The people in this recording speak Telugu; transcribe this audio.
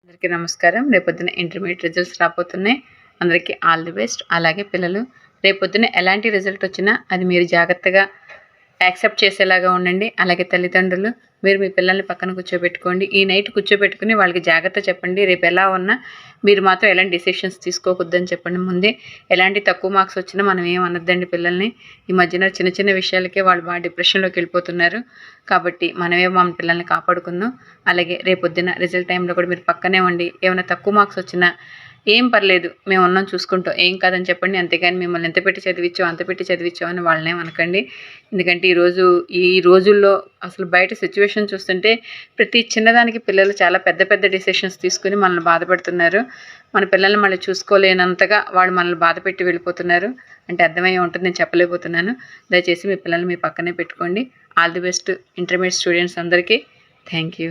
అందరికీ నమస్కారం. రేపొద్దున ఇంటర్మీడియట్ రిజల్ట్స్ రాబోతున్నాయి. అందరికీ ఆల్ ది బెస్ట్. అలాగే పిల్లలు, రేపొద్దున ఎలాంటి రిజల్ట్ వచ్చినా అది మీరు జాగ్రత్తగా యాక్సెప్ట్ చేసేలాగా ఉండండి. అలాగే తల్లిదండ్రులు, మీరు మీ పిల్లల్ని పక్కన కూర్చోబెట్టుకోండి. ఈ నైట్ కూర్చోబెట్టుకుని వాళ్ళకి జాగ్రత్త చెప్పండి. రేపు ఎలా ఉన్నా మీరు మాత్రం ఎలాంటి డెసిషన్స్ తీసుకోకూడదని చెప్పండి. ముందే ఎలాంటి తక్కువ మార్క్స్ వచ్చినా మనం ఏం అనొద్దండి పిల్లల్ని. ఈ మధ్యన చిన్న చిన్న విషయాలకే వాళ్ళు బాగా డిప్రెషన్లోకి వెళ్ళిపోతున్నారు. కాబట్టి మనమే మన పిల్లల్ని కాపాడుకుందాం. అలాగే రేపొద్దున రిజల్ట్ టైంలో కూడా మీరు పక్కనే ఉండి ఏమైనా తక్కువ మార్క్స్ వచ్చినా ఏం పర్లేదు, మేము ఉన్నాం చూసుకుంటాం, ఏం కాదని చెప్పండి. అంతేగాని మిమ్మల్ని ఎంత పెట్టి చదివించాం అంత పెట్టి చదివించాం అని వాళ్ళనేం అనకండి. ఎందుకంటే ఈ రోజుల్లో అసలు బయట సిచ్యువేషన్ చూస్తుంటే ప్రతి చిన్నదానికి పిల్లలు చాలా పెద్ద పెద్ద డెసిషన్స్ తీసుకుని మనల్ని బాధపెడుతున్నారు. మన పిల్లల్ని మళ్ళీ చూసుకోలేనంతగా వాళ్ళు మనల్ని బాధపెట్టి వెళ్ళిపోతున్నారు. అంటే అర్థమయ్యే ఉంటుంది, నేను చెప్పలేకపోతున్నాను. దయచేసి మీ పిల్లల్ని మీ పక్కనే పెట్టుకోండి. All the best intermediate students అందరికీ. Thank you.